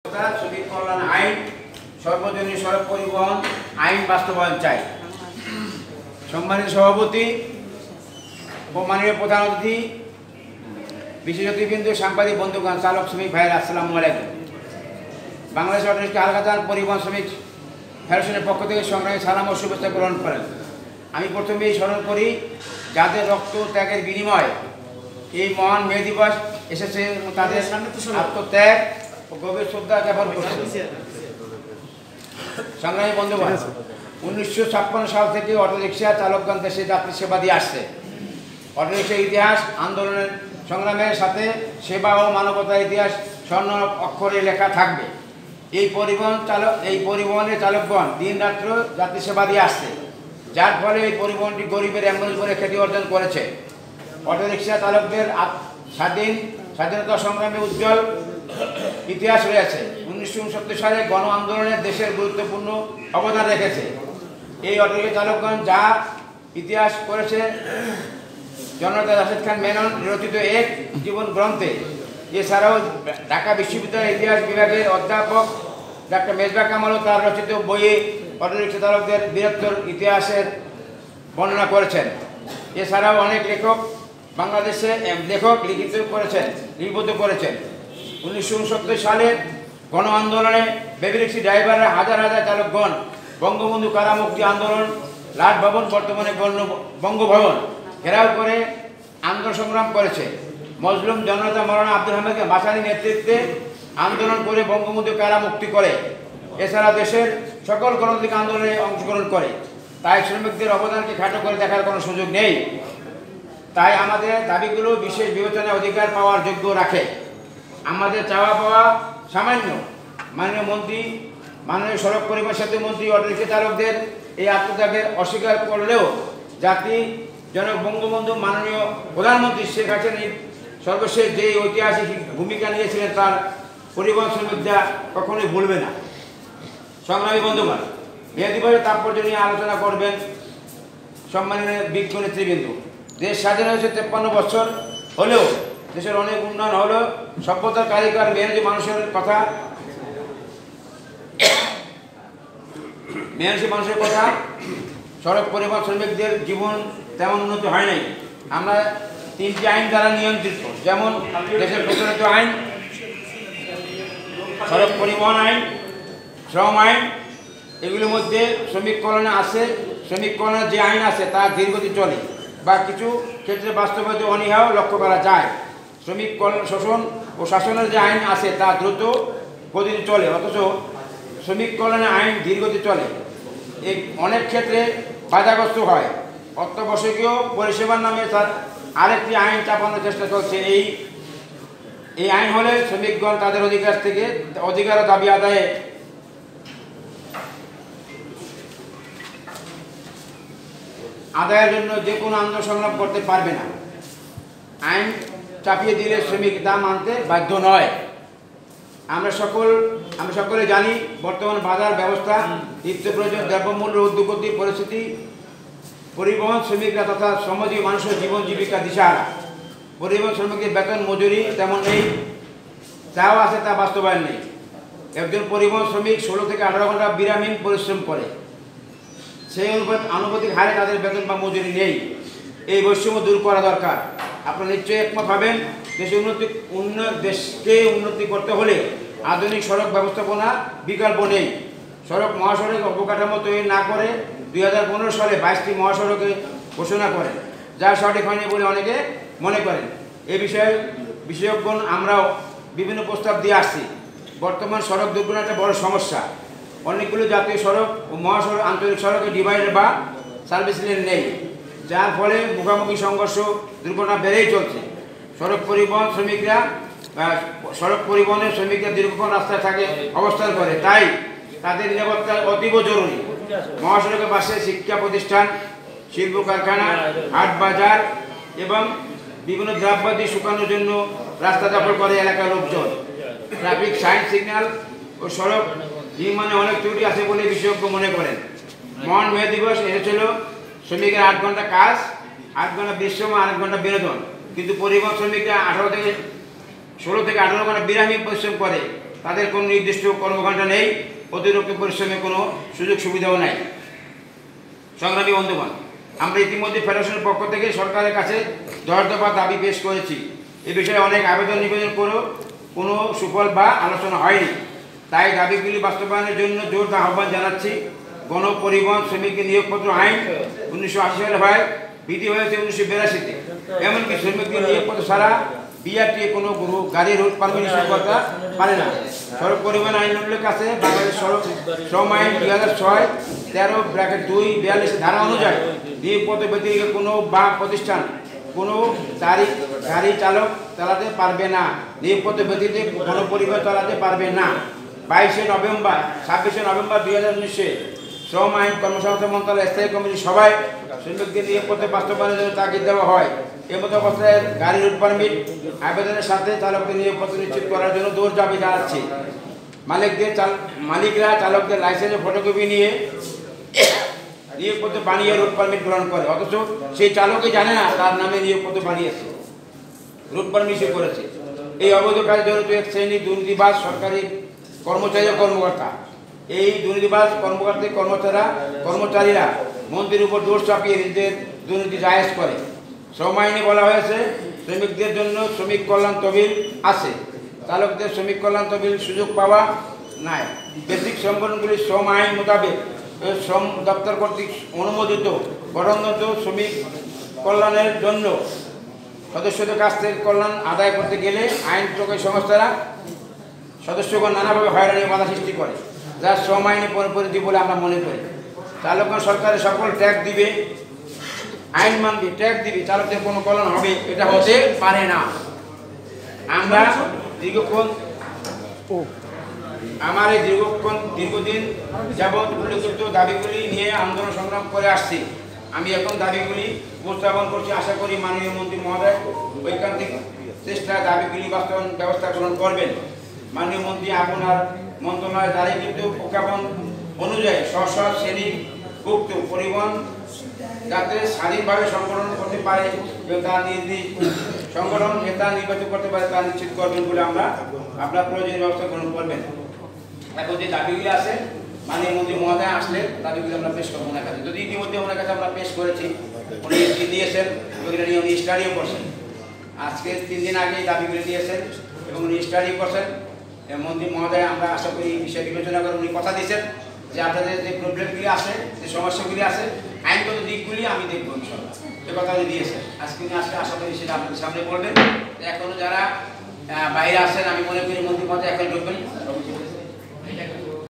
শ্রমিক কল্যাণ আইন সর্বজনীন সড়ক পরিবহন আইন বাস্তবায়ন চাই। সম্মানিত সভাপতি ও মাননীয় প্রধান অতিথি, বিশেষ অতিথিবৃন্দ, সাংবাদিক বন্ধুগণ, চালক শ্রমিক ভাইয়েরা, আসসালামু আলাইকুম। বাংলাদেশ অটোরিক্সা আলকাতার পরিবহন শ্রমিক ফেডারেশনের পক্ষ থেকে সংগ্রামী সালাম ও শুভেচ্ছা গ্রহণ করেন। আমি প্রথমেই স্মরণ করি যাদের রক্ত ত্যাগের বিনিময়ে এই মহান মে দিবস এসেছে, তাদের আত্মত্যাগ ও গভীর শ্রদ্ধা জ্ঞাপন করছে। সংগ্রামী বন্ধুগণ, 1956 সাল থেকে অটোরিক্সা চালকগণ দেশে যাত্রী সেবা দিয়ে আসছে। অটোরিক্সার ইতিহাস আন্দোলনের সংগ্রামের সাথে সেবা ও মানবতার ইতিহাস স্বর্ণ অক্ষরে লেখা থাকবে। এই পরিবহনের চালকগণ দিন রাত্র যাত্রী সেবা দিয়ে আসছে, যার ফলে এই পরিবহনটি গরিবের অ্যাম্বুলেন্স বলে খ্যাতি অর্জন করেছে। অটোরিক্সা চালকদের স্বাধীনতা সংগ্রামে উজ্জ্বল ইতিহাস রয়েছে। 1969 সালে গণ আন্দোলনে দেশের গুরুত্বপূর্ণ অবদান রেখেছে। এই অটোরিক্সা চালকগণ যা ইতিহাস করেছে জননেতা রাশেদ খান মেনন রচিত এক জীবন গ্রন্থে, এছাড়াও ঢাকা বিশ্ববিদ্যালয়ের ইতিহাস বিভাগের অধ্যাপক ডাক্তার মেজবা কামালও তার রচিত বইয়ে অটোরিক্সা চালকদের বীরত্বের ইতিহাসের বর্ণনা করেছেন। এছাড়াও অনেক বাংলাদেশে লিপিবদ্ধ করেছেন। 1969 সালে গণ আন্দোলনে বেবিরিক্সি ড্রাইভাররা হাজার হাজার চালকগণ বঙ্গবন্ধু কারামুক্তি আন্দোলন, লাট ভবন বর্তমানে বঙ্গভবন ঘেরাও করে আন্দোলন সংগ্রাম করেছে। মজলুম জননেতা মাওলানা আব্দুল হামিদ ভাসানীর নেতৃত্বে আন্দোলন করে বঙ্গবন্ধু কারামুক্তি করে। এছাড়া দেশের সকল গণতান্ত্রিক আন্দোলনে অংশগ্রহণ করে। তাই শ্রমিকদের অবদানকে খাটো করে দেখার কোনো সুযোগ নেই। তাই আমাদের দাবিগুলো বিশেষ বিবেচনায় অধিকার পাওয়ার যোগ্য রাখে। আমাদের চাওয়া পাওয়া সামান্য। মাননীয় মন্ত্রী, মাননীয় সড়ক পরিবহন সেতু মন্ত্রী অটোরিক্সা চালকদের এই আত্মত্যাগের অস্বীকার করলেও জাতি জনক বঙ্গবন্ধু মাননীয় প্রধানমন্ত্রী শেখ হাসিনার সর্বশেষ যে ঐতিহাসিক ভূমিকা নিয়েছিলেন তার পরিবহন শ্রমিকরা কখনোই ভুলবে না। সংগ্রামী বন্ধুগণ, মে দিবসের তাৎপর্য নিয়ে আলোচনা করবেন সম্মানীয় বিজ্ঞ নেতৃবৃন্দ। দেশ স্বাধীন হয়েছে 53 বছর হলেও দেশের অনেক উন্নয়ন হলো। সভ্যতার কারিগর মেহনতি মানুষের কথা সড়ক পরিবহন শ্রমিকদের জীবন তেমন উন্নতি হয় নাই। আমরা 3টি আইন দ্বারা নিয়ন্ত্রিত, যেমন দেশের প্রচলিত আইন, সড়ক পরিবহন আইন, শ্রম আইন। এগুলির মধ্যে শ্রমিক কল্যাণে আছে। শ্রমিক কল্যাণের যে আইন আছে তা ধীরগতি চলে বা কিছু ক্ষেত্রে বাস্তবায়িত অনীহাও লক্ষ্য করা যায়। শ্রমিক কল্যাণ শোষণ ও শাসনের যে আইন আছে তা দ্রুত গতিতে চলে, অথচ শ্রমিক কল্যাণের আইন ধীরগতি চলে। এই অনেক ক্ষেত্রে বাধাগ্রস্ত হয়। অত্যাবশ্যকীয় পরিষেবার নামে তার আরেকটি আইন চাপানোর চেষ্টা চলছে। এই আইন হলে শ্রমিকগণ তাদের অধিকার ও দাবি আদায়ের জন্য যে কোনো আন্দোলন সংগ্রাম করতে পারবে না। আইন চাপিয়ে দিলে শ্রমিক তা মানতে বাধ্য নয়। আমরা সকলে জানি বর্তমান বাজার ব্যবস্থা, নিত্য প্রয়োজন দ্রব্যমূল্য ঊর্ধ্বগতির পরিস্থিতি পরিবহন শ্রমিকরা তথা শ্রমজীবী মানুষের জীবন জীবিকা দিশাহারা। পরিবহন শ্রমিকদের বেতন মজুরি তেমন নেই, চাও আছে তা বাস্তবায়ন নেই। একজন পরিবহন শ্রমিক 16 থেকে 18 ঘন্টা বিরামহীন পরিশ্রম করে, সেই আনুপাতিক হারে তাদের বেতন বা মজুরি নেই। এই বৈষম্য দূর করা দরকার। আপনারা নিশ্চয়ই একমত হবেন, দেশকে উন্নতি করতে হলে আধুনিক সড়ক ব্যবস্থাপনা বিকল্প নেই। সড়ক মহাসড়ক অবকাঠামো তৈরি না করে 2015 সালে 22টি মহাসড়কে ঘোষণা করেন, যা সঠিক হয়নি বলে অনেকে মনে করেন। এ বিষয়ে বিশেষজ্ঞগণ আমরাও বিভিন্ন প্রস্তাব দিয়ে আসছি। বর্তমান সড়ক দুর্ঘটনা একটা বড় সমস্যা। অনেকগুলো জাতীয় সড়ক ও মহাসড়ক আঞ্চলিক সড়কে ডিভাইডার বা সার্ভিস লেন নেই, যার ফলে মুখোমুখি সংঘর্ষ দুর্ঘটনা বেড়েই চলছে। সড়ক পরিবহনের শ্রমিকরা দীর্ঘক্ষণ রাস্তায় অবস্থান করে, তাই তাদের নিরাপত্তা অতীব জরুরি। মহাসড়কের পাশে শিক্ষা প্রতিষ্ঠান, শিল্প কারখানা, হাট বাজার এবং বিভিন্ন দ্রব্যাদি শুকানোর জন্য রাস্তা দখল করে এলাকার লোকজন। ট্রাফিক সাইন সিগন্যাল ও সড়ক নির্মাণে অনেক ত্রুটি আছে বলে বিশেষজ্ঞ মনে করেন। মহান মে দিবস এসেছিল শ্রমিকের 8 ঘন্টা কাজ, 8 ঘন্টা বিশ্রাম, 8 ঘন্টা বিনোদন, কিন্তু পরিবহন শ্রমিকরা 16 থেকে 18 ঘন্টা বিরামহীন পরিশ্রম করে। তাদের কোনো নির্দিষ্ট কর্মঘণ্টা নেই, অতিরিক্ত পরিশ্রমের কোনো সুযোগ সুবিধাও নাই। সংগ্রামী বন্ধুগণ, আমরা ইতিমধ্যে ফেডারেশনের পক্ষ থেকে সরকারের কাছে 10 দফা দাবি পেশ করেছি। এ বিষয়ে অনেক আবেদন নিবেদন করেও কোনো সুফল বা আলোচনা হয়নি। তাই দাবিগুলি বাস্তবায়নের জন্য জোরদার আহ্বান জানাচ্ছি। গণপরিবহন শ্রমিকের নিয়োগপত্র আইন 1980 সালে হয়, বিধি হয়েছে 1982-তে। এমনকি শ্রমিকদের নিয়োগপত্র ছাড়া বিআরটি কোনো গাড়ির রুট পারমিট ইস্যু করতে পারে না। সড়ক পরিবহন আইন উল্লেখ আছে বাংলাদেশ সড়ক শ্রম আইন 2006 13-2-42 ধারা অনুযায়ী নিয়োগপত্র ব্যতিরিক্ত কোনো বা প্রতিষ্ঠান কোনো গাড়ি চালক চালাতে পারবে না। নিয়োগপত্র ব্যতিরিক্ত গণপরিবহন চালাতে পারবে না। 26 নভেম্বর 2019 শ্রম আইন কর্মসংস্থান মন্ত্রণালয়ের স্থায়ী কমিটির সভায় শ্রমিকদের নিয়োগপত্র বাস্তবায়নের জন্য তাগিদ দেওয়া হয়। এর মতো অবস্থায় গাড়ির রুট পারমিট আবেদনের সাথে চালকদের নিয়োগপত্র নিশ্চিত করার জন্য জোর দাবি জানাচ্ছি। মালিকরা চালকদের লাইসেন্সের ফটোকপি নিয়ে নিয়োগপত্র বানিয়ে রুট পারমিট গ্রহণ করে, অথচ সেই চালকই জানে না তার নামে নিয়োগপত্র বানিয়েছে, রুট পারমিট ইস্যু করেছে। এই অবৈধ কাজে জড়িত এক শ্রেণীর দুর্নীতিবাজ সরকারি কর্মচারী ও কর্মকর্তা। এই দুর্নীতিবাজ কর্মচারীরা মন্ত্রীর উপর দোষ চাপিয়ে নিজেদের দুর্নীতি জায়েজ করে। শ্রম আইনে বলা হয়েছে শ্রমিকদের জন্য শ্রমিক কল্যাণ তহবিল আছে, চালকদের শ্রমিক কল্যাণ তহবিল সুযোগ পাওয়া নাই। বেসিক সংগঠনগুলি শ্রম আইন মোতাবেক শ্রম দপ্তর কর্তৃক অনুমোদিত গঠনতন্ত্র শ্রমিক কল্যাণের জন্য সদস্যদের কাছ থেকে কল্যাণ আদায় করতে গেলে আইন প্রয়োগী সংস্থারা সদস্যগণ নানাভাবে হয়রানি বাধা সৃষ্টি করে, যা শ্রম আইনে পরিপন্থী বলে আমরা মনে করি। চালকগণ সরকারের সকল ট্যাক্স দিবে, আইন মানবে, ট্যাক্স দিবে, চালকদের কোনো কল্যাণ হবে এটা হতে পারে না। আমরা দীর্ঘদিন যাবৎ উল্লেখিত দাবিগুলি নিয়ে আন্দোলন সংগ্রাম করে আসছি। আমি এখন দাবিগুলি উপস্থাপন করছি। আশা করি মাননীয় মন্ত্রী মহোদয় ঐকান্তিক চেষ্টায় দাবিগুলি বাস্তবায়ন ব্যবস্থা গ্রহণ করবেন। মাননীয় মন্ত্রী আপনার মন্ত্রণালয় জারি কিন্তু প্রজ্ঞাপন অনুযায়ী স্ব শ্রেণীভুক্ত পরিবহন যাতে স্বাধীনভাবে সংগঠন করতে পারে এবং তার সংগঠন নেতা নির্বাচিত করতে পারে তা নিশ্চিত করবেন বলে আমরা আপনার প্রয়োজনীয় ব্যবস্থা গ্রহণ করবেন। এখন যে দাবিগুলি আছে মাননীয় মন্ত্রী মহোদয় আসলে দাবিগুলি আমরা পেশ করবো ওনার কাছে। যদি ইতিমধ্যে ওনার কাছে আমরা পেশ করেছি, উনি দিয়েছেন, উনি স্টাডিও করছেন। আজকে 3 দিন আগে দাবিগুলি দিয়েছেন এবং উনি স্টাডি করছেন। মন্ত্রী মহোদয় আমরা আশা করি এই বিষয়ে বিবেচনা করে উনি কথা দিয়েছেন যে আপনাদের যে প্রবলেমগুলি আছে, যে সমস্যাগুলি আছে, আইনগত দিকগুলি আমি দেখবো ইনশাআল্লাহ, এ কথা উনি দিয়েছেন। আজকে উনি আসলে আশা করি সেটা আপনাদের সামনে বলবেন। এখনো যারা বাইরে আছেন আমি মনে করি মন্ত্রী মহোদয় এখন ঢুকবেন।